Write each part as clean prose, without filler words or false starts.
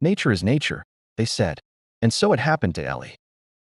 Nature is nature, they said. And so it happened to Ellie.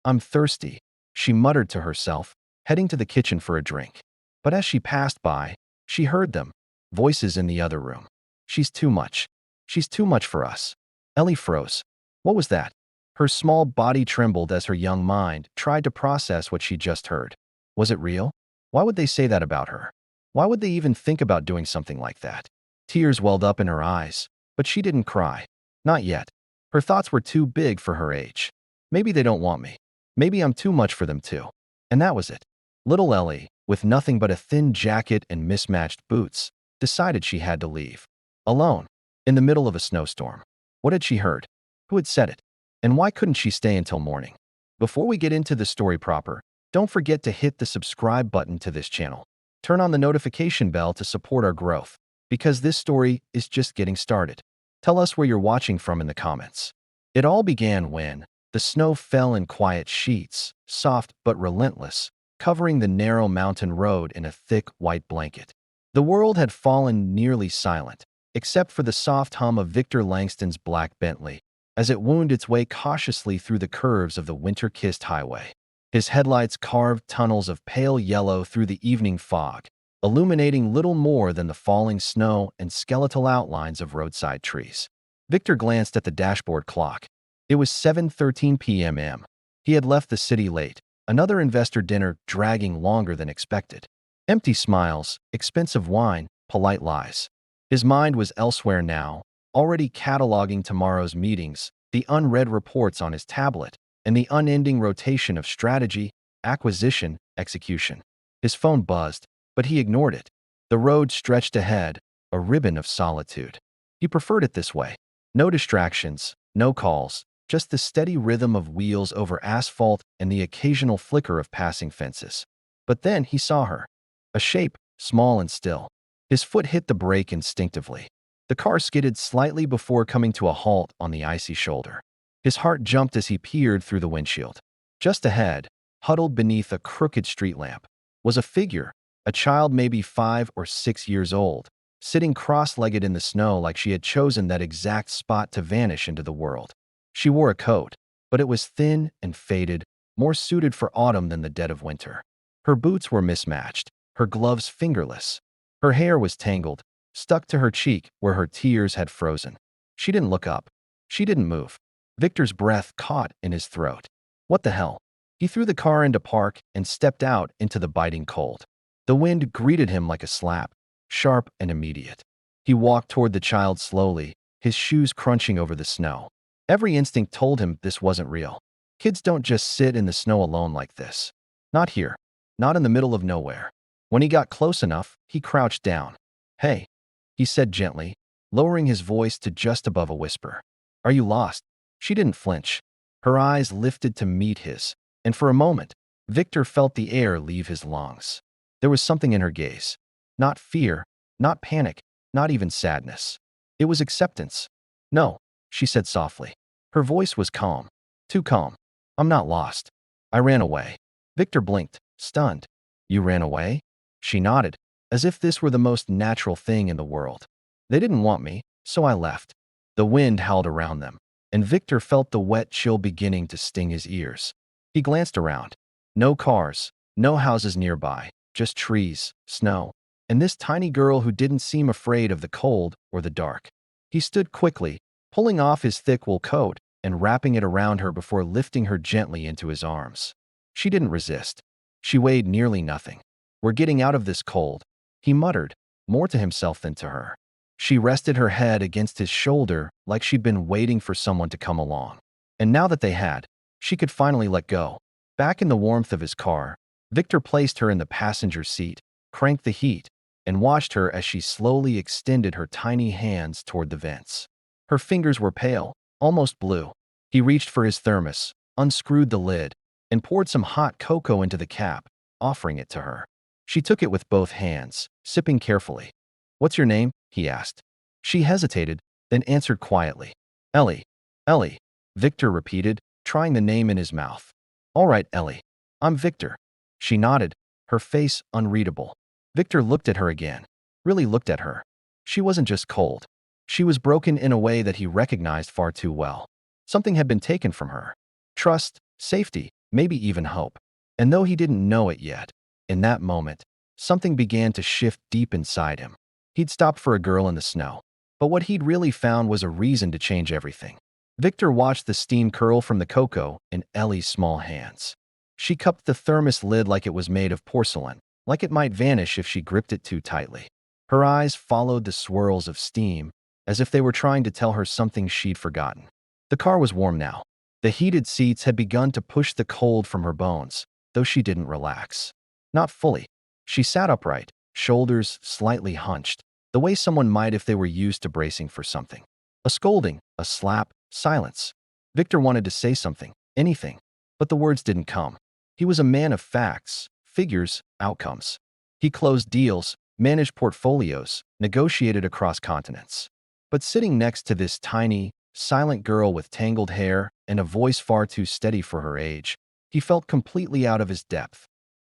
I'm thirsty, she muttered to herself, heading to the kitchen for a drink. But as she passed by, she heard them, voices in the other room. She's too much. She's too much for us. Ellie froze. What was that? Her small body trembled as her young mind tried to process what she just heard. Was it real? Why would they say that about her? Why would they even think about doing something like that? Tears welled up in her eyes, but she didn't cry. Not yet. Her thoughts were too big for her age. Maybe they don't want me. Maybe I'm too much for them too. And that was it. Little Ellie, with nothing but a thin jacket and mismatched boots, decided she had to leave. Alone, in the middle of a snowstorm. What had she heard? Who had said it? And why couldn't she stay until morning? Before we get into the story proper, don't forget to hit the subscribe button to this channel. Turn on the notification bell to support our growth, because this story is just getting started. Tell us where you're watching from in the comments. It all began when the snow fell in quiet sheets, soft but relentless, covering the narrow mountain road in a thick white blanket. The world had fallen nearly silent, except for the soft hum of Victor Langston's black Bentley, as it wound its way cautiously through the curves of the winter-kissed highway. His headlights carved tunnels of pale yellow through the evening fog, illuminating little more than the falling snow and skeletal outlines of roadside trees. Victor glanced at the dashboard clock. It was 7:13 p.m. He had left the city late, another investor dinner dragging longer than expected. Empty smiles, expensive wine, polite lies. His mind was elsewhere now, already cataloging tomorrow's meetings, the unread reports on his tablet, and the unending rotation of strategy, acquisition, execution. His phone buzzed, but he ignored it. The road stretched ahead, a ribbon of solitude. He preferred it this way. No distractions, no calls, just the steady rhythm of wheels over asphalt and the occasional flicker of passing fences. But then he saw her. A shape, small and still. His foot hit the brake instinctively. The car skidded slightly before coming to a halt on the icy shoulder. His heart jumped as he peered through the windshield. Just ahead, huddled beneath a crooked street lamp, was a figure, a child maybe 5 or 6 years old, sitting cross-legged in the snow like she had chosen that exact spot to vanish into the world. She wore a coat, but it was thin and faded, more suited for autumn than the dead of winter. Her boots were mismatched, her gloves fingerless. Her hair was tangled, stuck to her cheek where her tears had frozen. She didn't look up. She didn't move. Victor's breath caught in his throat. What the hell? He threw the car into park and stepped out into the biting cold. The wind greeted him like a slap, sharp and immediate. He walked toward the child slowly, his shoes crunching over the snow. Every instinct told him this wasn't real. Kids don't just sit in the snow alone like this. Not here. Not in the middle of nowhere. When he got close enough, he crouched down. "Hey," he said gently, lowering his voice to just above a whisper. "Are you lost?" She didn't flinch. Her eyes lifted to meet his, and for a moment, Victor felt the air leave his lungs. There was something in her gaze. Not fear, not panic, not even sadness. It was acceptance. "No," she said softly. Her voice was calm. Too calm. "I'm not lost. I ran away." Victor blinked, stunned. "You ran away?" She nodded, as if this were the most natural thing in the world. "They didn't want me, so I left." The wind howled around them, and Victor felt the wet chill beginning to sting his ears. He glanced around. No cars, no houses nearby, just trees, snow, and this tiny girl who didn't seem afraid of the cold or the dark. He stood quickly, pulling off his thick wool coat and wrapping it around her before lifting her gently into his arms. She didn't resist. She weighed nearly nothing. "We're getting out of this cold," he muttered, more to himself than to her. She rested her head against his shoulder like she'd been waiting for someone to come along. And now that they had, she could finally let go. Back in the warmth of his car, Victor placed her in the passenger seat, cranked the heat, and watched her as she slowly extended her tiny hands toward the vents. Her fingers were pale, almost blue. He reached for his thermos, unscrewed the lid, and poured some hot cocoa into the cap, offering it to her. She took it with both hands, sipping carefully. "What's your name?" he asked. She hesitated, then answered quietly. "Ellie." "Ellie," Victor repeated, trying the name in his mouth. "All right, Ellie. I'm Victor." She nodded, her face unreadable. Victor looked at her again. Really looked at her. She wasn't just cold. She was broken in a way that he recognized far too well. Something had been taken from her. Trust, safety, maybe even hope. And though he didn't know it yet, in that moment, something began to shift deep inside him. He'd stopped for a girl in the snow, but what he'd really found was a reason to change everything. Victor watched the steam curl from the cocoa in Ellie's small hands. She cupped the thermos lid like it was made of porcelain, like it might vanish if she gripped it too tightly. Her eyes followed the swirls of steam, as if they were trying to tell her something she'd forgotten. The car was warm now. The heated seats had begun to push the cold from her bones, though she didn't relax. Not fully. She sat upright, shoulders slightly hunched, the way someone might if they were used to bracing for something. A scolding, a slap, silence. Victor wanted to say something, anything, but the words didn't come. He was a man of facts, figures, outcomes. He closed deals, managed portfolios, negotiated across continents. But sitting next to this tiny, silent girl with tangled hair and a voice far too steady for her age, he felt completely out of his depth.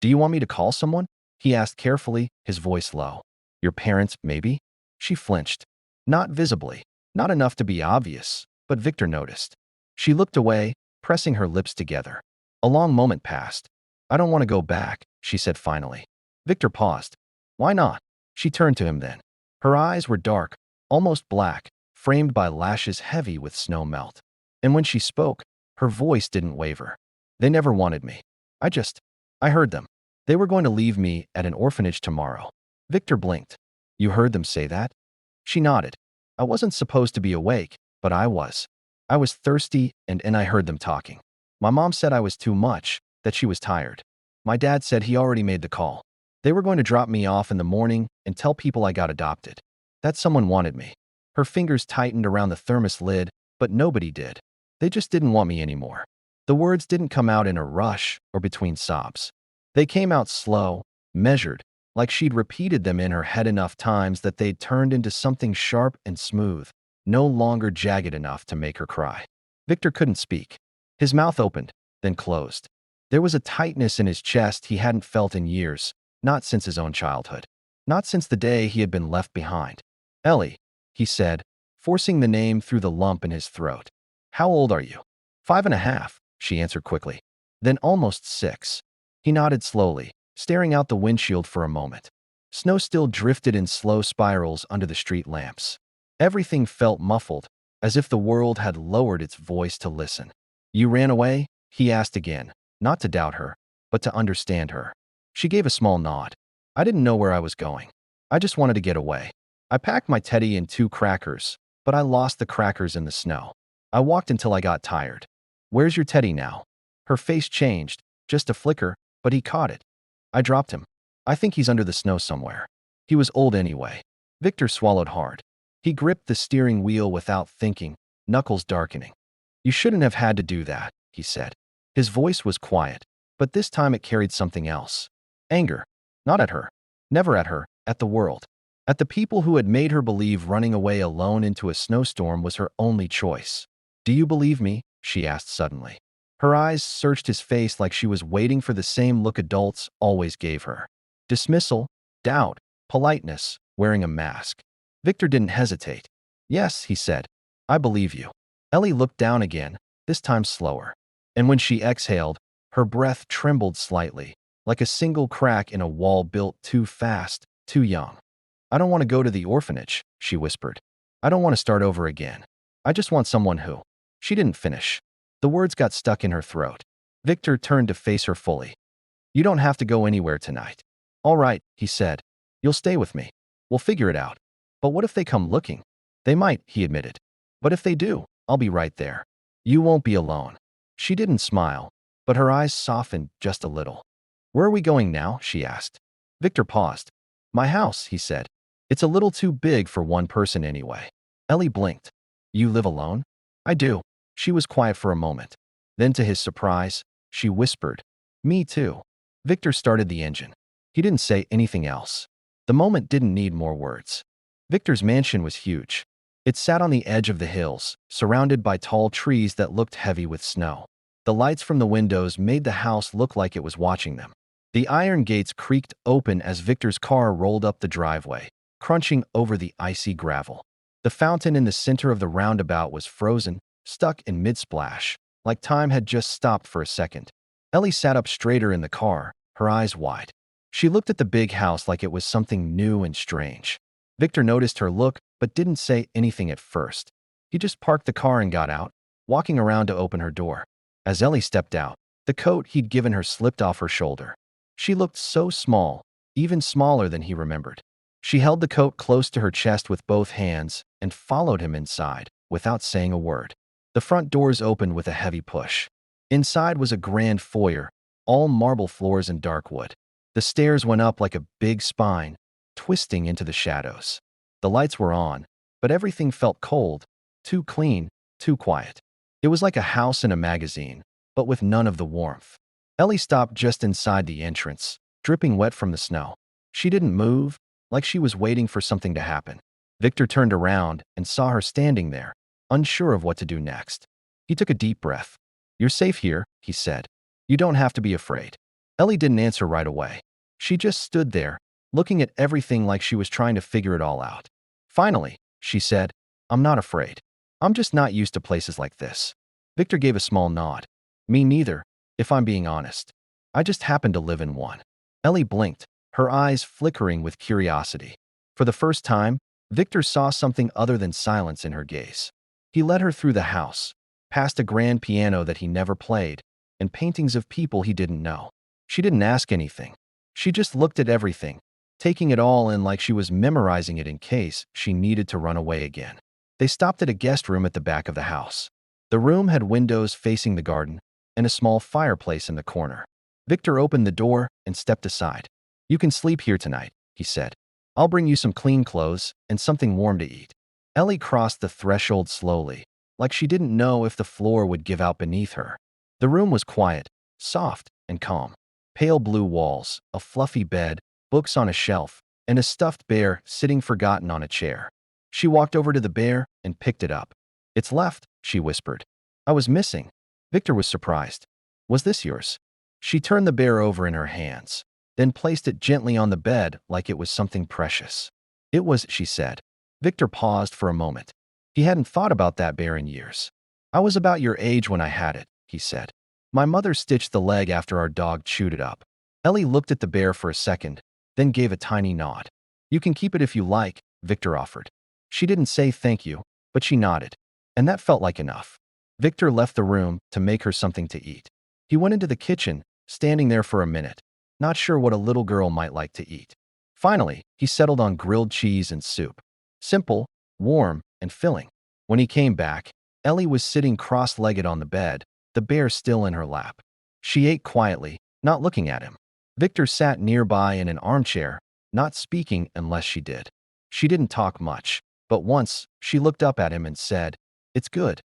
"Do you want me to call someone?" he asked carefully, his voice low. "Your parents, maybe?" She flinched. Not visibly, not enough to be obvious, but Victor noticed. She looked away, pressing her lips together. A long moment passed. "I don't want to go back," she said finally. Victor paused. "Why not?" She turned to him then. Her eyes were dark, almost black, framed by lashes heavy with snow melt. And when she spoke, her voice didn't waver. "They never wanted me. I heard them. They were going to leave me at an orphanage tomorrow." Victor blinked. "You heard them say that?" She nodded. "I wasn't supposed to be awake, but I was. I was thirsty and I heard them talking. My mom said I was too much, that she was tired. My dad said he already made the call. They were going to drop me off in the morning and tell people I got adopted. That someone wanted me." Her fingers tightened around the thermos lid, but nobody did. "They just didn't want me anymore." The words didn't come out in a rush or between sobs. They came out slow, measured, like she'd repeated them in her head enough times that they'd turned into something sharp and smooth, no longer jagged enough to make her cry. Victor couldn't speak. His mouth opened, then closed. There was a tightness in his chest he hadn't felt in years, not since his own childhood. Not since the day he had been left behind. "Ellie," he said, forcing the name through the lump in his throat. "How old are you?" 5.5, she answered quickly. Then almost 6. He nodded slowly, staring out the windshield for a moment. Snow still drifted in slow spirals under the street lamps. Everything felt muffled, as if the world had lowered its voice to listen. "You ran away?" he asked again, not to doubt her, but to understand her. She gave a small nod. "I didn't know where I was going. I just wanted to get away. I packed my teddy and 2 crackers, but I lost the crackers in the snow. I walked until I got tired." "Where's your teddy now?" Her face changed, just a flicker, but he caught it. "I dropped him. I think he's under the snow somewhere." He was old anyway. Victor swallowed hard. He gripped the steering wheel without thinking, knuckles darkening. "You shouldn't have had to do that," he said. His voice was quiet, but this time it carried something else. Anger. Not at her. Never at her, at the world. At the people who had made her believe running away alone into a snowstorm was her only choice. "Do you believe me?" she asked suddenly. Her eyes searched his face like she was waiting for the same look adults always gave her. Dismissal, doubt, politeness, wearing a mask. Victor didn't hesitate. "Yes," he said. "I believe you." Ellie looked down again, this time slower. And when she exhaled, her breath trembled slightly, like a single crack in a wall built too fast, too young. "I don't want to go to the orphanage," she whispered. "I don't want to start over again. I just want someone who—" She didn't finish. The words got stuck in her throat. Victor turned to face her fully. "You don't have to go anywhere tonight." "All right," he said. "You'll stay with me. We'll figure it out." "But what if they come looking?" "They might," he admitted. "But if they do, I'll be right there. You won't be alone." She didn't smile, but her eyes softened just a little. "Where are we going now?" she asked. Victor paused. "My house," he said. "It's a little too big for one person anyway." Ellie blinked. "You live alone?" "I do." She was quiet for a moment. Then to his surprise, she whispered, "Me too." Victor started the engine. He didn't say anything else. The moment didn't need more words. Victor's mansion was huge. It sat on the edge of the hills, surrounded by tall trees that looked heavy with snow. The lights from the windows made the house look like it was watching them. The iron gates creaked open as Victor's car rolled up the driveway, crunching over the icy gravel. The fountain in the center of the roundabout was frozen, stuck in mid-splash, like time had just stopped for a second. Ellie sat up straighter in the car, her eyes wide. She looked at the big house like it was something new and strange. Victor noticed her look, but didn't say anything at first. He just parked the car and got out, walking around to open her door. As Ellie stepped out, the coat he'd given her slipped off her shoulder. She looked so small, even smaller than he remembered. She held the coat close to her chest with both hands and followed him inside, without saying a word. The front doors opened with a heavy push. Inside was a grand foyer, all marble floors and dark wood. The stairs went up like a big spine, twisting into the shadows. The lights were on, but everything felt cold, too clean, too quiet. It was like a house in a magazine, but with none of the warmth. Ellie stopped just inside the entrance, dripping wet from the snow. She didn't move, like she was waiting for something to happen. Victor turned around and saw her standing there, unsure of what to do next. He took a deep breath. "You're safe here," he said. "You don't have to be afraid." Ellie didn't answer right away. She just stood there, looking at everything like she was trying to figure it all out. Finally, she said, "I'm not afraid. I'm just not used to places like this." Victor gave a small nod. "Me neither, if I'm being honest. I just happen to live in one." Ellie blinked, her eyes flickering with curiosity. For the first time, Victor saw something other than silence in her gaze. He led her through the house, past a grand piano that he never played, and paintings of people he didn't know. She didn't ask anything. She just looked at everything, taking it all in like she was memorizing it in case she needed to run away again. They stopped at a guest room at the back of the house. The room had windows facing the garden and a small fireplace in the corner. Victor opened the door and stepped aside. "You can sleep here tonight," he said. "I'll bring you some clean clothes and something warm to eat." Ellie crossed the threshold slowly, like she didn't know if the floor would give out beneath her. The room was quiet, soft, and calm. Pale blue walls, a fluffy bed, books on a shelf, and a stuffed bear sitting forgotten on a chair. She walked over to the bear and picked it up. "It's left," she whispered. "I was missing." Victor was surprised. "Was this yours?" She turned the bear over in her hands, then placed it gently on the bed like it was something precious. "It was," she said. Victor paused for a moment. He hadn't thought about that bear in years. "I was about your age when I had it," he said. "My mother stitched the leg after our dog chewed it up." Ellie looked at the bear for a second, then gave a tiny nod. "You can keep it if you like," Victor offered. She didn't say thank you, but she nodded, and that felt like enough. Victor left the room to make her something to eat. He went into the kitchen, standing there for a minute, not sure what a little girl might like to eat. Finally, he settled on grilled cheese and soup. Simple, warm, and filling. When he came back, Ellie was sitting cross-legged on the bed, the bear still in her lap. She ate quietly, not looking at him. Victor sat nearby in an armchair, not speaking unless she did. She didn't talk much, but once she looked up at him and said, "It's good."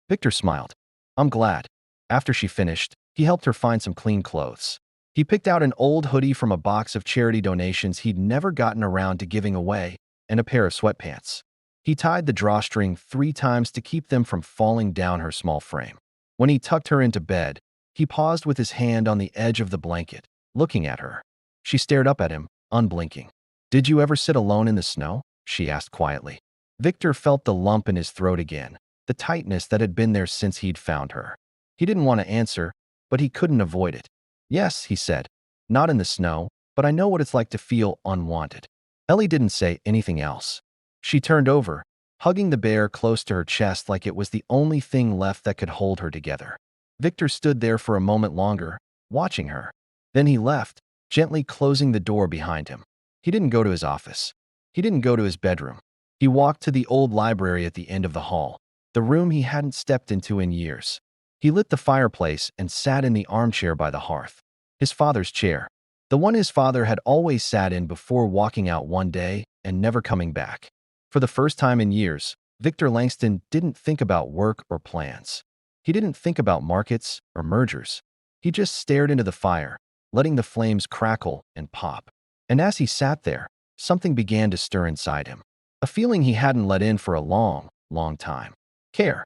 Victor smiled. "I'm glad." After she finished, he helped her find some clean clothes. He picked out an old hoodie from a box of charity donations he'd never gotten around to giving away and a pair of sweatpants. He tied the drawstring 3 times to keep them from falling down her small frame. When he tucked her into bed, he paused with his hand on the edge of the blanket, looking at her. She stared up at him, unblinking. "Did you ever sit alone in the snow?" she asked quietly. Victor felt the lump in his throat again, the tightness that had been there since he'd found her. He didn't want to answer, but he couldn't avoid it. "Yes," he said. "Not in the snow, but I know what it's like to feel unwanted." Ellie didn't say anything else. She turned over, hugging the bear close to her chest like it was the only thing left that could hold her together. Victor stood there for a moment longer, watching her. Then he left, gently closing the door behind him. He didn't go to his office. He didn't go to his bedroom. He walked to the old library at the end of the hall, the room he hadn't stepped into in years. He lit the fireplace and sat in the armchair by the hearth. His father's chair. The one his father had always sat in before walking out one day and never coming back. For the first time in years, Victor Langston didn't think about work or plans. He didn't think about markets or mergers. He just stared into the fire, letting the flames crackle and pop. And as he sat there, something began to stir inside him. A feeling he hadn't let in for a long, long time. Care.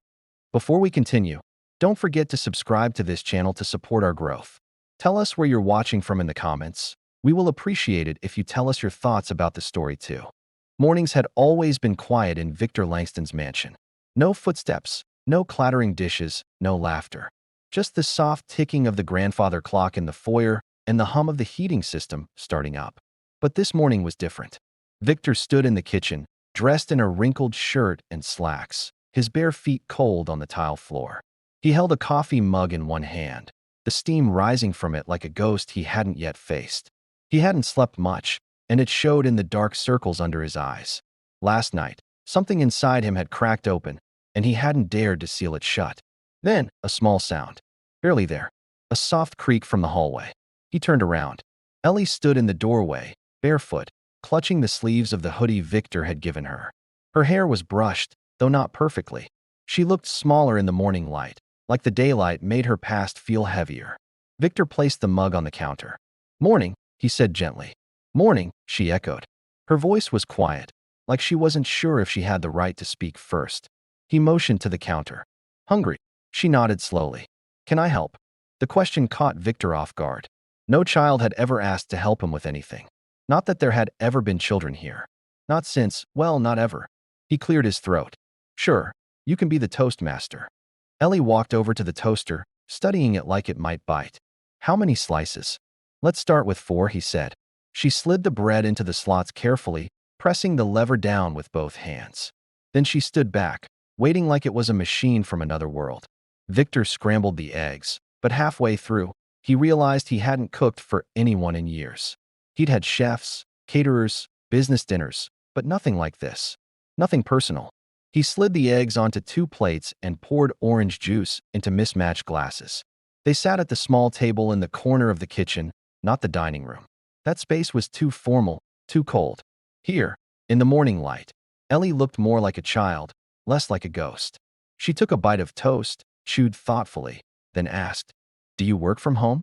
Before we continue, don't forget to subscribe to this channel to support our growth. Tell us where you're watching from in the comments. We will appreciate it if you tell us your thoughts about the story too. Mornings had always been quiet in Victor Langston's mansion. No footsteps, no clattering dishes, no laughter. Just the soft ticking of the grandfather clock in the foyer and the hum of the heating system starting up. But this morning was different. Victor stood in the kitchen, dressed in a wrinkled shirt and slacks, his bare feet cold on the tile floor. He held a coffee mug in one hand, the steam rising from it like a ghost he hadn't yet faced. He hadn't slept much, and it showed in the dark circles under his eyes. Last night, something inside him had cracked open, and he hadn't dared to seal it shut. Then, a small sound. Barely there. A soft creak from the hallway. He turned around. Ellie stood in the doorway, barefoot, clutching the sleeves of the hoodie Victor had given her. Her hair was brushed, though not perfectly. She looked smaller in the morning light, like the daylight made her past feel heavier. Victor placed the mug on the counter. "Morning," he said gently. "Morning," she echoed. Her voice was quiet, like she wasn't sure if she had the right to speak first. He motioned to the counter. "Hungry?" She nodded slowly. "Can I help?" The question caught Victor off guard. No child had ever asked to help him with anything. Not that there had ever been children here. Not since, well, not ever. He cleared his throat. "Sure, you can be the toastmaster." Ellie walked over to the toaster, studying it like it might bite. "How many slices?" "Let's start with 4, he said. She slid the bread into the slots carefully, pressing the lever down with both hands. Then she stood back, waiting like it was a machine from another world. Victor scrambled the eggs, but halfway through, he realized he hadn't cooked for anyone in years. He'd had chefs, caterers, business dinners, but nothing like this. Nothing personal. He slid the eggs onto 2 plates and poured orange juice into mismatched glasses. They sat at the small table in the corner of the kitchen, not the dining room. That space was too formal, too cold. Here, in the morning light, Ellie looked more like a child, less like a ghost. She took a bite of toast, chewed thoughtfully, then asked, "Do you work from home?"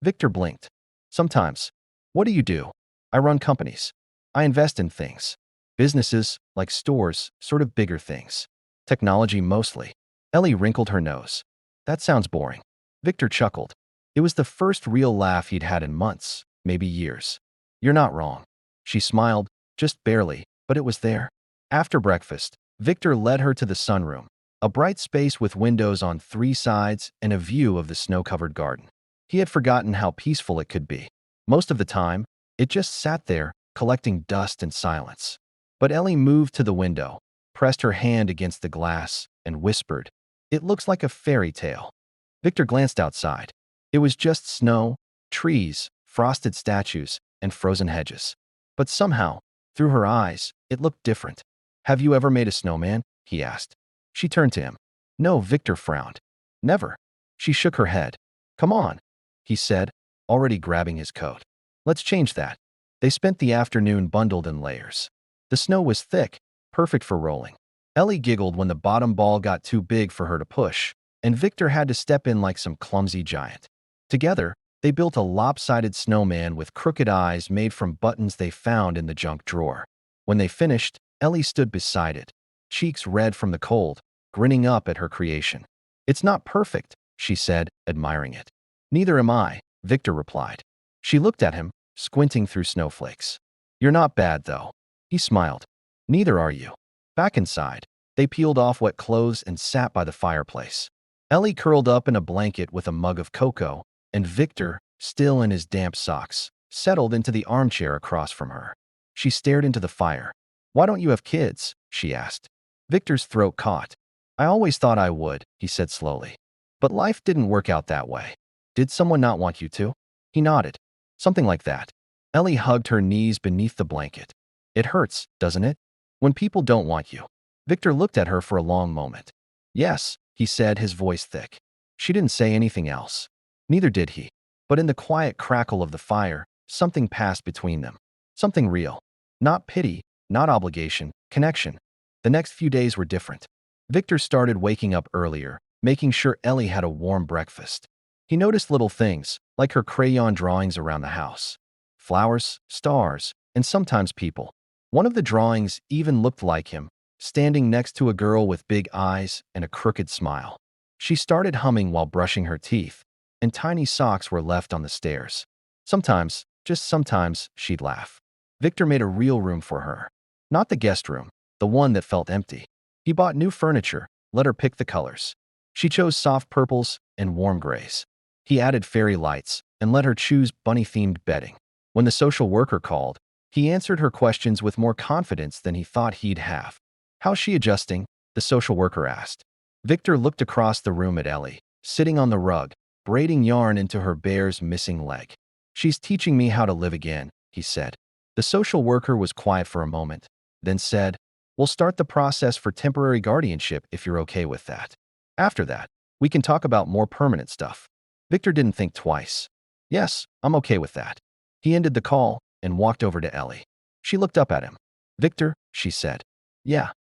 Victor blinked. "Sometimes." "What do you do?" "I run companies. I invest in things. Businesses, like stores, sort of bigger things. Technology mostly." Ellie wrinkled her nose. "That sounds boring." Victor chuckled. It was the first real laugh he'd had in months, maybe years. "You're not wrong." She smiled, just barely, but it was there. After breakfast, Victor led her to the sunroom, a bright space with windows on 3 sides and a view of the snow-covered garden. He had forgotten how peaceful it could be. Most of the time, it just sat there, collecting dust and silence. But Ellie moved to the window, pressed her hand against the glass, and whispered, "It looks like a fairy tale." Victor glanced outside. It was just snow, trees, frosted statues, and frozen hedges. But somehow, through her eyes, it looked different. "Have you ever made a snowman?" he asked. She turned to him. "No," Victor frowned. "Never." She shook her head. "Come on," he said, already grabbing his coat. "Let's change that." They spent the afternoon bundled in layers. The snow was thick, perfect for rolling. Ellie giggled when the bottom ball got too big for her to push, and Victor had to step in like some clumsy giant. Together, they built a lopsided snowman with crooked eyes made from buttons they found in the junk drawer. When they finished, Ellie stood beside it, cheeks red from the cold, grinning up at her creation. "It's not perfect," she said, admiring it. "Neither am I," Victor replied. She looked at him, squinting through snowflakes. "You're not bad, though." He smiled. "Neither are you." Back inside, they peeled off wet clothes and sat by the fireplace. Ellie curled up in a blanket with a mug of cocoa, and Victor, still in his damp socks, settled into the armchair across from her. She stared into the fire. "Why don't you have kids?" she asked. Victor's throat caught. "I always thought I would," he said slowly. "But life didn't work out that way." "Did someone not want you to?" He nodded. "Something like that." Ellie hugged her knees beneath the blanket. "It hurts, doesn't it? When people don't want you." Victor looked at her for a long moment. "Yes," he said, his voice thick. She didn't say anything else. Neither did he. But in the quiet crackle of the fire, something passed between them. Something real. Not pity, not obligation, connection. The next few days were different. Victor started waking up earlier, making sure Ellie had a warm breakfast. He noticed little things, like her crayon drawings around the house. Flowers, stars, and sometimes people. One of the drawings even looked like him, standing next to a girl with big eyes and a crooked smile. She started humming while brushing her teeth, and tiny socks were left on the stairs. Sometimes, just sometimes, she'd laugh. Victor made a real room for her. Not the guest room, the one that felt empty. He bought new furniture, let her pick the colors. She chose soft purples and warm grays. He added fairy lights and let her choose bunny-themed bedding. When the social worker called, he answered her questions with more confidence than he thought he'd have. "How's she adjusting?" the social worker asked. Victor looked across the room at Ellie, sitting on the rug, braiding yarn into her bear's missing leg. "She's teaching me how to live again," he said. The social worker was quiet for a moment, then said, "We'll start the process for temporary guardianship if you're okay with that. After that, we can talk about more permanent stuff." Victor didn't think twice. "Yes, I'm okay with that." He ended the call and walked over to Ellie. She looked up at him. "Victor," she said. "Yeah.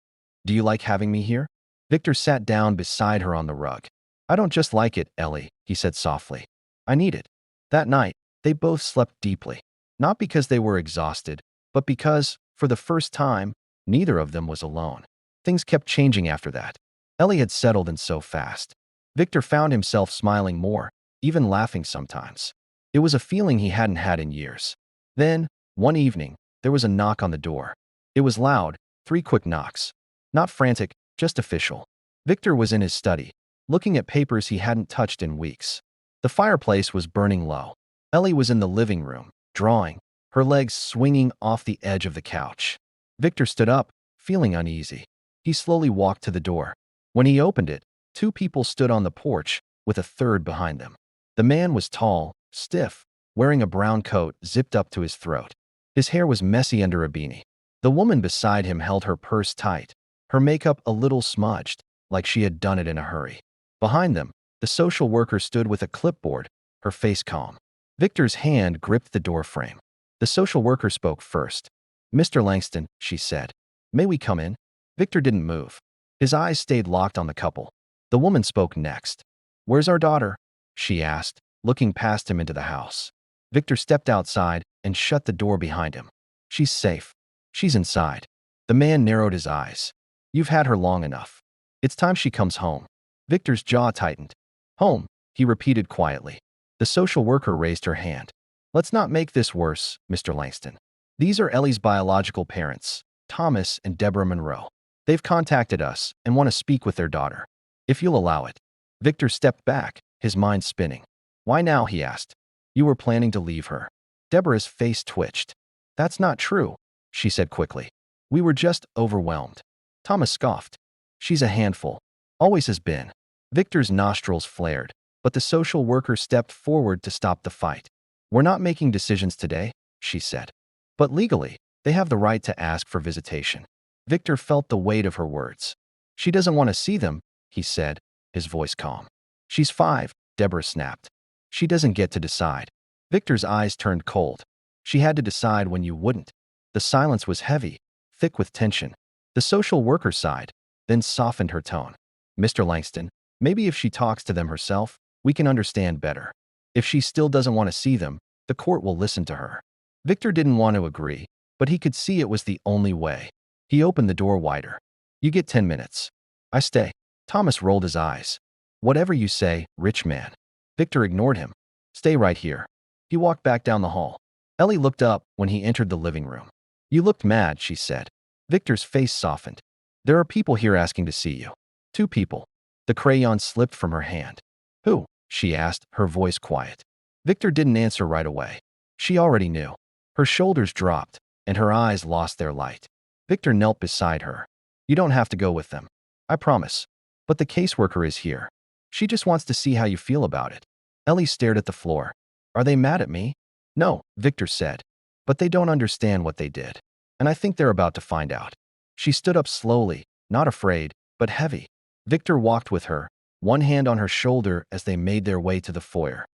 Do you like having me here?" Victor sat down beside her on the rug. "I don't just like it, Ellie," he said softly. "I need it." That night, they both slept deeply. Not because they were exhausted, but because, for the first time, neither of them was alone. Things kept changing after that. Ellie had settled in so fast. Victor found himself smiling more, even laughing sometimes. It was a feeling he hadn't had in years. Then, one evening, there was a knock on the door. It was loud, 3 quick knocks. Not frantic, just official. Victor was in his study, looking at papers he hadn't touched in weeks. The fireplace was burning low. Ellie was in the living room, drawing, her legs swinging off the edge of the couch. Victor stood up, feeling uneasy. He slowly walked to the door. When he opened it, 2 people stood on the porch, with a third behind them. The man was tall, stiff, wearing a brown coat zipped up to his throat. His hair was messy under a beanie. The woman beside him held her purse tight, her makeup a little smudged, like she had done it in a hurry. Behind them, the social worker stood with a clipboard, her face calm. Victor's hand gripped the door frame. The social worker spoke first. "Mr. Langston," she said. "May we come in?" Victor didn't move. His eyes stayed locked on the couple. The woman spoke next. "Where's our daughter?" she asked, looking past him into the house. Victor stepped outside and shut the door behind him. "She's safe. She's inside." The man narrowed his eyes. "You've had her long enough. It's time she comes home." Victor's jaw tightened. "Home," he repeated quietly. The social worker raised her hand. "Let's not make this worse, Mr. Langston. These are Ellie's biological parents, Thomas and Deborah Monroe. They've contacted us and want to speak with their daughter. If you'll allow it." Victor stepped back, his mind spinning. "Why now?" he asked. "You were planning to leave her." Deborah's face twitched. "That's not true," she said quickly. "We were just overwhelmed." Thomas scoffed. "She's a handful. Always has been." Victor's nostrils flared, but the social worker stepped forward to stop the fight. "We're not making decisions today," she said. "But legally, they have the right to ask for visitation." Victor felt the weight of her words. "She doesn't want to see them," he said, his voice calm. "She's 5, Deborah snapped. "She doesn't get to decide." Victor's eyes turned cold. "She had to decide when you wouldn't." The silence was heavy, thick with tension. The social worker sighed, then softened her tone. "Mr. Langston, maybe if she talks to them herself, we can understand better. If she still doesn't want to see them, the court will listen to her." Victor didn't want to agree, but he could see it was the only way. He opened the door wider. "You get 10 minutes. I stay." Thomas rolled his eyes. "Whatever you say, rich man." Victor ignored him. "Stay right here." He walked back down the hall. Ellie looked up when he entered the living room. "You looked mad," she said. Victor's face softened. "There are people here asking to see you." 2 people. The crayon slipped from her hand. "Who?" she asked, her voice quiet. Victor didn't answer right away. She already knew. Her shoulders dropped, and her eyes lost their light. Victor knelt beside her. "You don't have to go with them. I promise. But the caseworker is here. She just wants to see how you feel about it." Ellie stared at the floor. "Are they mad at me?" "No," Victor said. "But they don't understand what they did. And I think they're about to find out." She stood up slowly, not afraid, but heavy. Victor walked with her, one hand on her shoulder as they made their way to the foyer.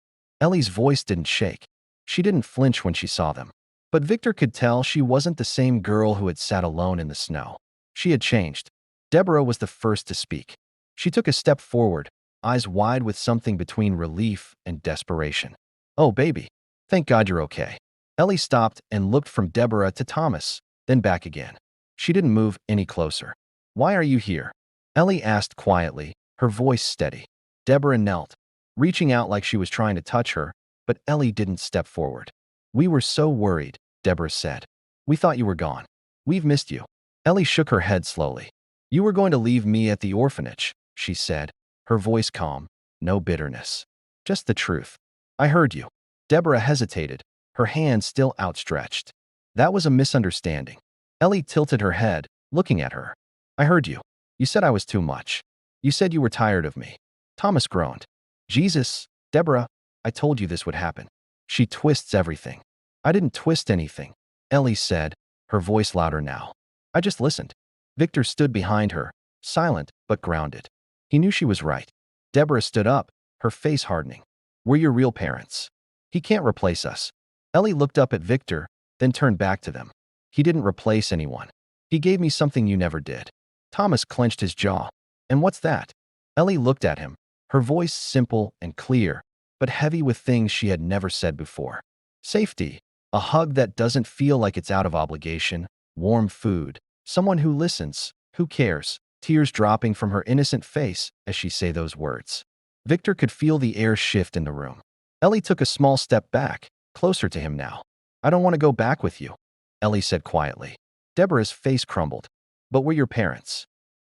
Ellie's voice didn't shake. She didn't flinch when she saw them. But Victor could tell she wasn't the same girl who had sat alone in the snow. She had changed. Deborah was the first to speak. She took a step forward, eyes wide with something between relief and desperation. "Oh, baby. Thank God you're okay." Ellie stopped and looked from Deborah to Thomas, then back again. She didn't move any closer. "Why are you here?" Ellie asked quietly, her voice steady. Deborah knelt, reaching out like she was trying to touch her, but Ellie didn't step forward. "We were so worried," Deborah said. "We thought you were gone. We've missed you." Ellie shook her head slowly. You were going to leave me at the orphanage, she said, her voice calm, no bitterness. Just the truth. I heard you. Deborah hesitated, her hand still outstretched. That was a misunderstanding. Ellie tilted her head, looking at her. I heard you. You said I was too much. You said you were tired of me. Thomas groaned. Jesus, Deborah, I told you this would happen. She twists everything. I didn't twist anything, Ellie said, her voice louder now. I just listened. Victor stood behind her, silent but grounded. He knew she was right. Deborah stood up, her face hardening. We're your real parents. He can't replace us. Ellie looked up at Victor, then turned back to them. He didn't replace anyone. He gave me something you never did. Thomas clenched his jaw. And what's that? Ellie looked at him, her voice simple and clear, but heavy with things she had never said before. Safety. A hug that doesn't feel like it's out of obligation. Warm food. Someone who listens, who cares. Tears dropping from her innocent face as she say those words. Victor could feel the air shift in the room. Ellie took a small step back, closer to him now. I don't want to go back with you, Ellie said quietly. Deborah's face crumbled. But we're your parents.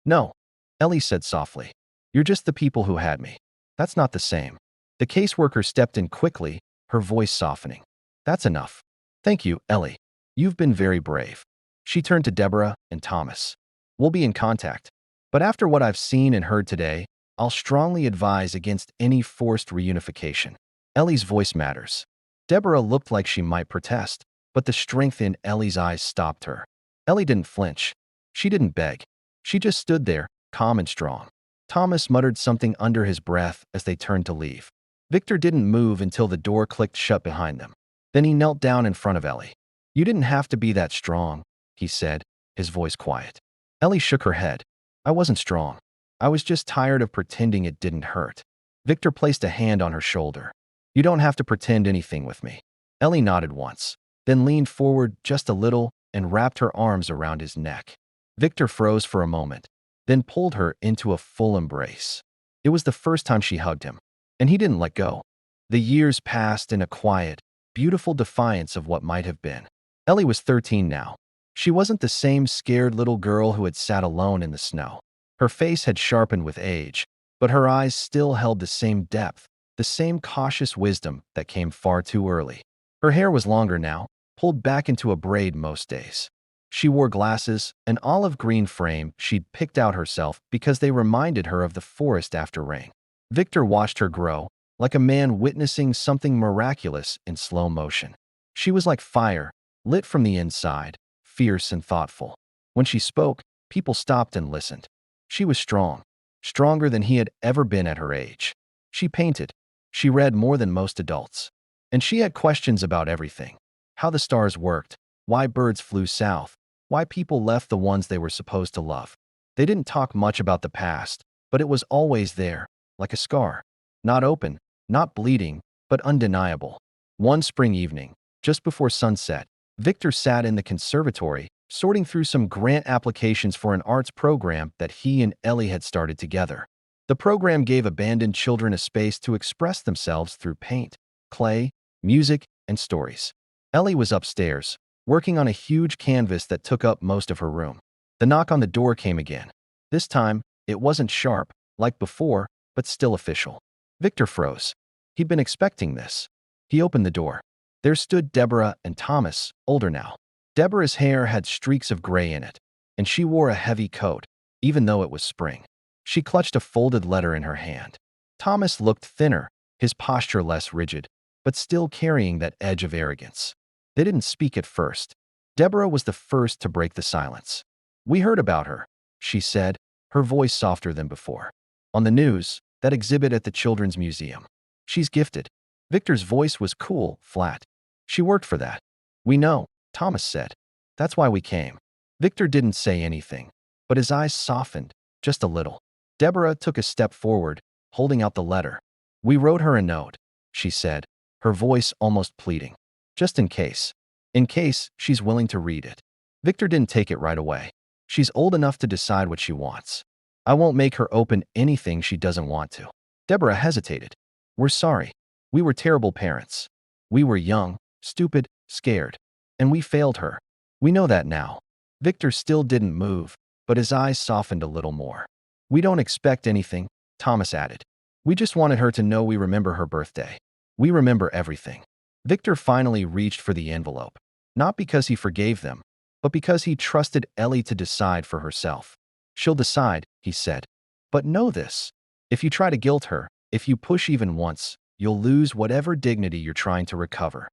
No, Ellie said softly. You're just the people who had me. That's not the same. The caseworker stepped in quickly, her voice softening. That's enough. Thank you, Ellie. You've been very brave. She turned to Deborah and Thomas. We'll be in contact. But after what I've seen and heard today, I'll strongly advise against any forced reunification. Ellie's voice matters. Deborah looked like she might protest, but the strength in Ellie's eyes stopped her. Ellie didn't flinch. She didn't beg. She just stood there, calm and strong. Thomas muttered something under his breath as they turned to leave. Victor didn't move until the door clicked shut behind them. Then he knelt down in front of Ellie. You didn't have to be that strong, he said, his voice quiet. Ellie shook her head. I wasn't strong. I was just tired of pretending it didn't hurt. Victor placed a hand on her shoulder. You don't have to pretend anything with me. Ellie nodded once, then leaned forward just a little and wrapped her arms around his neck. Victor froze for a moment, then pulled her into a full embrace. It was the first time she hugged him, and he didn't let go. The years passed in a quiet, beautiful defiance of what might have been. Ellie was 13 now. She wasn't the same scared little girl who had sat alone in the snow. Her face had sharpened with age, but her eyes still held the same depth, the same cautious wisdom that came far too early. Her hair was longer now, pulled back into a braid most days. She wore glasses, an olive green frame she'd picked out herself because they reminded her of the forest after rain. Victor watched her grow, like a man witnessing something miraculous in slow motion. She was like fire, lit from the inside, fierce and thoughtful. When she spoke, people stopped and listened. She was strong, stronger than he had ever been at her age. She painted. She read more than most adults. And she had questions about everything. How the stars worked, why birds flew south, why people left the ones they were supposed to love. They didn't talk much about the past, but it was always there, like a scar. Not open, not bleeding, but undeniable. One spring evening, just before sunset, Victor sat in the conservatory, sorting through some grant applications for an arts program that he and Ellie had started together. The program gave abandoned children a space to express themselves through paint, clay, music, and stories. Ellie was upstairs, working on a huge canvas that took up most of her room. The knock on the door came again. This time, it wasn't sharp, like before, but still official. Victor froze. He'd been expecting this. He opened the door. There stood Deborah and Thomas, older now. Deborah's hair had streaks of gray in it, and she wore a heavy coat, even though it was spring. She clutched a folded letter in her hand. Thomas looked thinner, his posture less rigid, but still carrying that edge of arrogance. They didn't speak at first. Deborah was the first to break the silence. We heard about her, she said, her voice softer than before. On the news, that exhibit at the Children's Museum. She's gifted. Victor's voice was cool, flat. She worked for that. We know, Thomas said. That's why we came. Victor didn't say anything, but his eyes softened, just a little. Deborah took a step forward, holding out the letter. We wrote her a note, she said, her voice almost pleading. Just in case. In case she's willing to read it. Victor didn't take it right away. She's old enough to decide what she wants. I won't make her open anything she doesn't want to. Deborah hesitated. We're sorry. We were terrible parents. We were young, stupid, scared. And we failed her. We know that now. Victor still didn't move, but his eyes softened a little more. We don't expect anything, Thomas added. We just wanted her to know we remember her birthday. We remember everything. Victor finally reached for the envelope, not because he forgave them, but because he trusted Ellie to decide for herself. She'll decide, he said. But know this. If you try to guilt her, if you push even once, you'll lose whatever dignity you're trying to recover.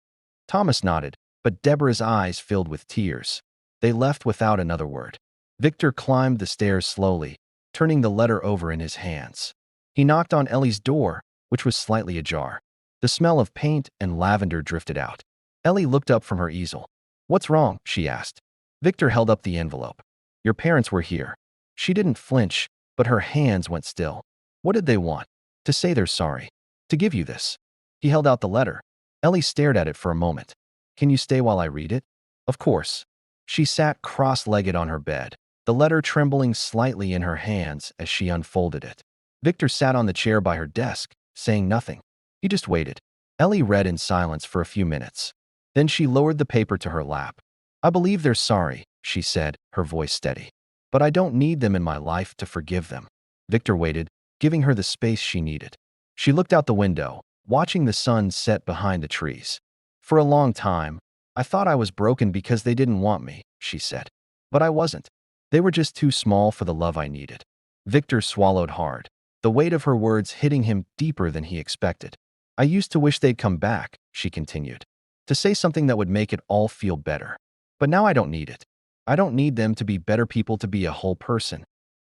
Thomas nodded, but Deborah's eyes filled with tears. They left without another word. Victor climbed the stairs slowly, turning the letter over in his hands. He knocked on Ellie's door, which was slightly ajar. The smell of paint and lavender drifted out. Ellie looked up from her easel. "What's wrong?" she asked. Victor held up the envelope. "Your parents were here." She didn't flinch, but her hands went still. "What did they want?" "To say they're sorry. To give you this." He held out the letter. Ellie stared at it for a moment. "Can you stay while I read it?" "Of course." She sat cross-legged on her bed, the letter trembling slightly in her hands as she unfolded it. Victor sat on the chair by her desk, saying nothing. He just waited. Ellie read in silence for a few minutes. Then she lowered the paper to her lap. "I believe they're sorry," she said, her voice steady. "But I don't need them in my life to forgive them." Victor waited, giving her the space she needed. She looked out the window, watching the sun set behind the trees. "For a long time, I thought I was broken because they didn't want me," she said. "But I wasn't. They were just too small for the love I needed." Victor swallowed hard, the weight of her words hitting him deeper than he expected. "I used to wish they'd come back," she continued, "to say something that would make it all feel better. But now I don't need it. I don't need them to be better people to be a whole person."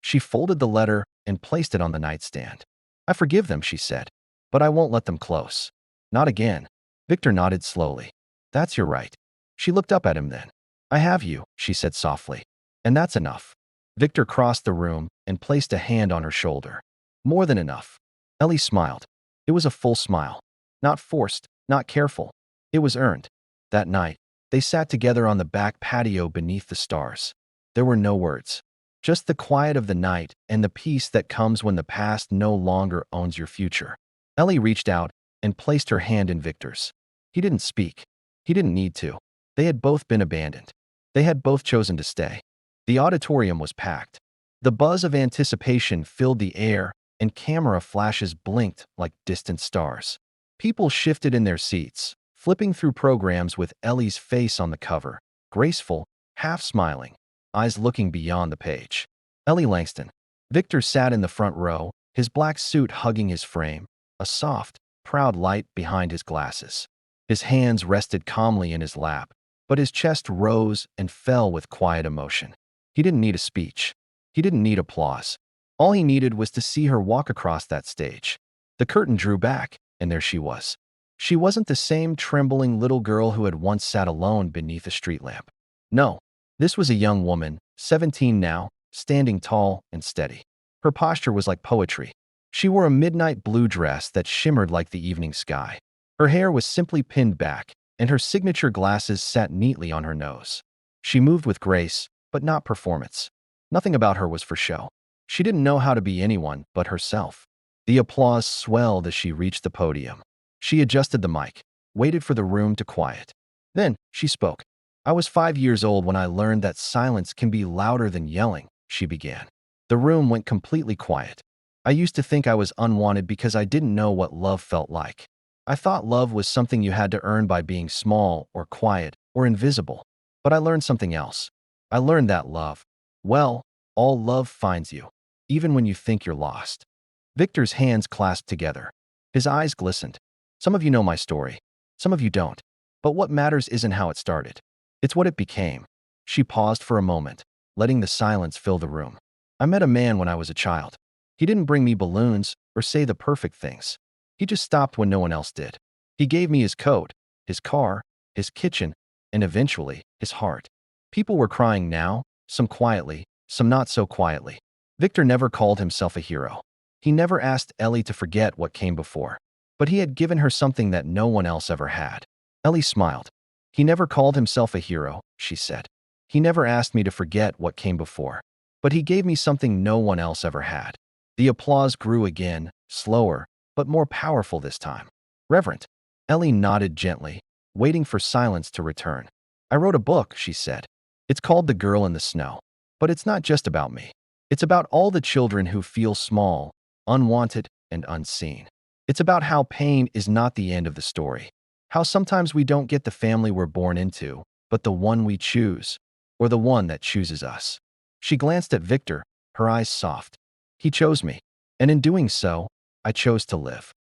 She folded the letter and placed it on the nightstand. "I forgive them," she said, "but I won't let them close. Not again." Victor nodded slowly. "That's your right." She looked up at him then. "I have you," she said softly. "And that's enough." Victor crossed the room and placed a hand on her shoulder. "More than enough." Ellie smiled. It was a full smile. Not forced, not careful. It was earned. That night, they sat together on the back patio beneath the stars. There were no words. Just the quiet of the night and the peace that comes when the past no longer owns your future. Ellie reached out and placed her hand in Victor's. He didn't speak. He didn't need to. They had both been abandoned. They had both chosen to stay. The auditorium was packed. The buzz of anticipation filled the air, and camera flashes blinked like distant stars. People shifted in their seats, flipping through programs with Ellie's face on the cover, graceful, half-smiling, eyes looking beyond the page. Ellie Langston. Victor sat in the front row, his black suit hugging his frame, a soft, proud light behind his glasses. His hands rested calmly in his lap, but his chest rose and fell with quiet emotion. He didn't need a speech. He didn't need applause. All he needed was to see her walk across that stage. The curtain drew back, and there she was. She wasn't the same trembling little girl who had once sat alone beneath a street lamp. No, this was a young woman, 17 now, standing tall and steady. Her posture was like poetry. She wore a midnight blue dress that shimmered like the evening sky. Her hair was simply pinned back, and her signature glasses sat neatly on her nose. She moved with grace, but not performance. Nothing about her was for show. She didn't know how to be anyone but herself. The applause swelled as she reached the podium. She adjusted the mic, waited for the room to quiet. Then she spoke. "I was 5 years old when I learned that silence can be louder than yelling," she began. The room went completely quiet. "I used to think I was unwanted because I didn't know what love felt like. I thought love was something you had to earn by being small or quiet or invisible. But I learned something else. I learned that love, well, all love finds you, even when you think you're lost." Victor's hands clasped together. His eyes glistened. "Some of you know my story. Some of you don't. But what matters isn't how it started. It's what it became." She paused for a moment, letting the silence fill the room. "I met a man when I was a child. He didn't bring me balloons or say the perfect things. He just stopped when no one else did. He gave me his coat, his car, his kitchen, and eventually, his heart." People were crying now, some quietly, some not so quietly. Victor never called himself a hero. He never asked Ellie to forget what came before. But he had given her something that no one else ever had. Ellie smiled. "He never called himself a hero," she said. "He never asked me to forget what came before. But he gave me something no one else ever had." The applause grew again, slower, but more powerful this time. "Reverend." Ellie nodded gently, waiting for silence to return. "I wrote a book," she said. It's called The Girl in the Snow. But it's not just about me. It's about all the children who feel small, unwanted, and unseen. It's about how pain is not the end of the story. How sometimes we don't get the family we're born into, but the one we choose, or the one that chooses us. She glanced at Victor, her eyes soft. He chose me, and in doing so, I chose to live.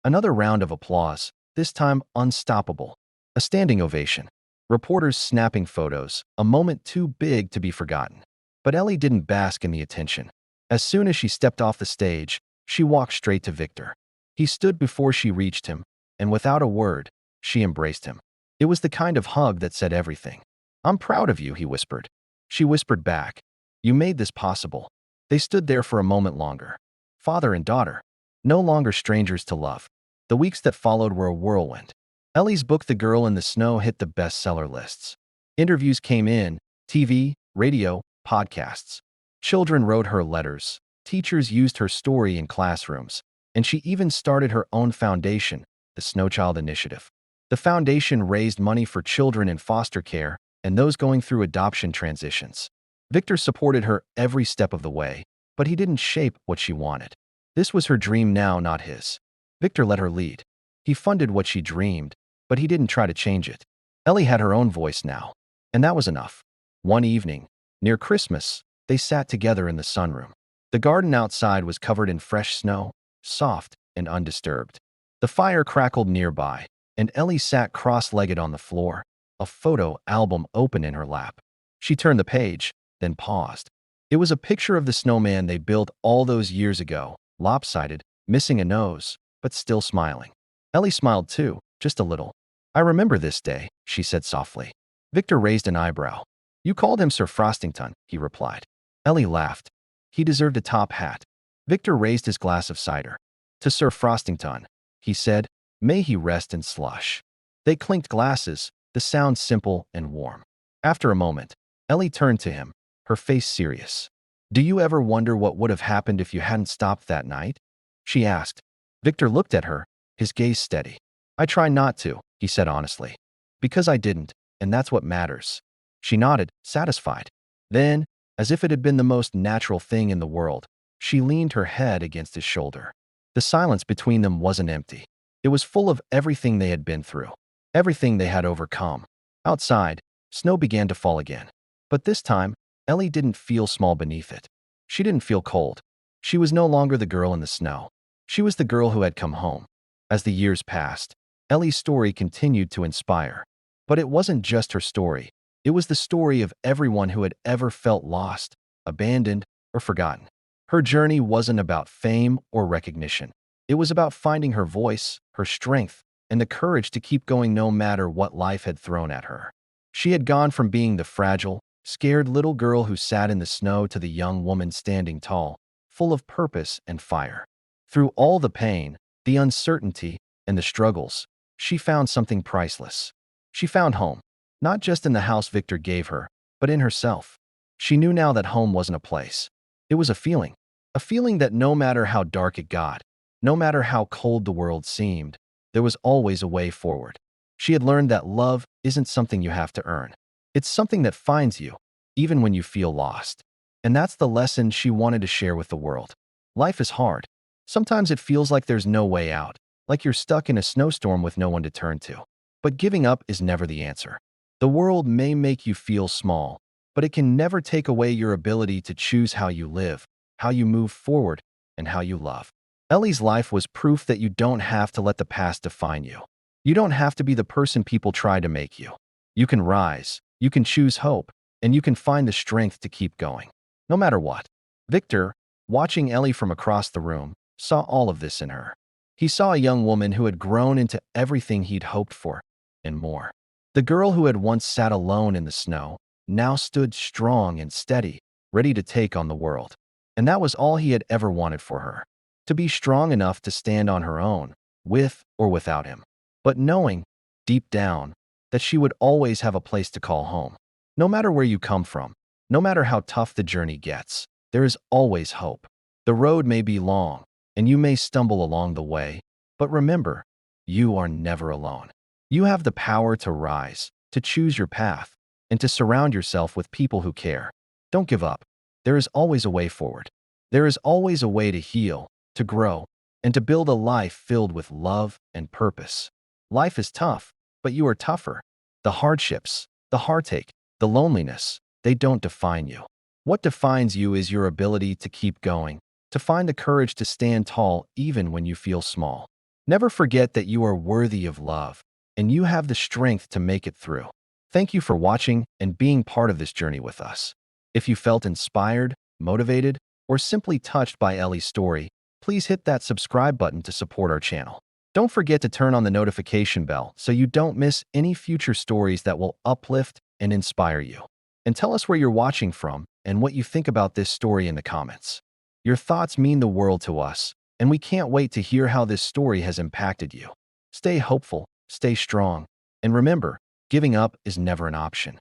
Another round of applause, this time unstoppable. A standing ovation. Reporters snapping photos, a moment too big to be forgotten. But Ellie didn't bask in the attention. As soon as she stepped off the stage, she walked straight to Victor. He stood before she reached him, and without a word, she embraced him. It was the kind of hug that said everything. "I'm proud of you," he whispered. She whispered back, "You made this possible." They stood there for a moment longer. Father and daughter, no longer strangers to love. The weeks that followed were a whirlwind. Ellie's book The Girl in the Snow hit the bestseller lists. Interviews came in, TV, radio, podcasts. Children wrote her letters. Teachers used her story in classrooms. And she even started her own foundation, the Snowchild Initiative. The foundation raised money for children in foster care and those going through adoption transitions. Victor supported her every step of the way, but he didn't shape what she wanted. This was her dream now, not his. Victor let her lead. He funded what she dreamed, but he didn't try to change it. Ellie had her own voice now, and that was enough. One evening, near Christmas, they sat together in the sunroom. The garden outside was covered in fresh snow, soft and undisturbed. The fire crackled nearby, and Ellie sat cross-legged on the floor, a photo album open in her lap. She turned the page, then paused. It was a picture of the snowman they built all those years ago, lopsided, missing a nose, but still smiling. Ellie smiled too, just a little. "I remember this day," she said softly. Victor raised an eyebrow. "You called him Sir Frostington," he replied. Ellie laughed. "He deserved a top hat." Victor raised his glass of cider. "To Sir Frostington," he said, "may he rest in slush." They clinked glasses, the sound simple and warm. After a moment, Ellie turned to him, her face serious. "Do you ever wonder what would have happened if you hadn't stopped that night?" she asked. Victor looked at her, his gaze steady. "I try not to," he said honestly. "Because I didn't, and that's what matters." She nodded, satisfied. Then, as if it had been the most natural thing in the world, she leaned her head against his shoulder. The silence between them wasn't empty. It was full of everything they had been through, everything they had overcome. Outside, snow began to fall again. But this time, Ellie didn't feel small beneath it. She didn't feel cold. She was no longer the girl in the snow. She was the girl who had come home. As the years passed, Ellie's story continued to inspire. But it wasn't just her story. It was the story of everyone who had ever felt lost, abandoned, or forgotten. Her journey wasn't about fame or recognition. It was about finding her voice, her strength, and the courage to keep going no matter what life had thrown at her. She had gone from being the fragile, scared little girl who sat in the snow to the young woman standing tall, full of purpose and fire. Through all the pain, the uncertainty, and the struggles, she found something priceless. She found home, not just in the house Victor gave her, but in herself. She knew now that home wasn't a place. It was a feeling that no matter how dark it got, no matter how cold the world seemed, there was always a way forward. She had learned that love isn't something you have to earn. It's something that finds you, even when you feel lost. And that's the lesson she wanted to share with the world. Life is hard. Sometimes it feels like there's no way out, like you're stuck in a snowstorm with no one to turn to. But giving up is never the answer. The world may make you feel small, but it can never take away your ability to choose how you live, how you move forward, and how you love. Ellie's life was proof that you don't have to let the past define you. You don't have to be the person people try to make you. You can rise, you can choose hope, and you can find the strength to keep going, no matter what. Victor, watching Ellie from across the room, saw all of this in her. He saw a young woman who had grown into everything he'd hoped for, and more. The girl who had once sat alone in the snow now stood strong and steady, ready to take on the world. And that was all he had ever wanted for her. To be strong enough to stand on her own, with or without him. But knowing, deep down, that she would always have a place to call home. No matter where you come from, no matter how tough the journey gets, there is always hope. The road may be long, and you may stumble along the way, but remember, you are never alone. You have the power to rise, to choose your path, and to surround yourself with people who care. Don't give up. There is always a way forward. There is always a way to heal, to grow, and to build a life filled with love and purpose. Life is tough, but you are tougher. The hardships, the heartache, the loneliness, they don't define you. What defines you is your ability to keep going, to find the courage to stand tall even when you feel small. Never forget that you are worthy of love, and you have the strength to make it through. Thank you for watching and being part of this journey with us. If you felt inspired, motivated, or simply touched by Ellie's story, please hit that subscribe button to support our channel. Don't forget to turn on the notification bell so you don't miss any future stories that will uplift and inspire you. And tell us where you're watching from and what you think about this story in the comments. Your thoughts mean the world to us, and we can't wait to hear how this story has impacted you. Stay hopeful, stay strong, and remember, giving up is never an option.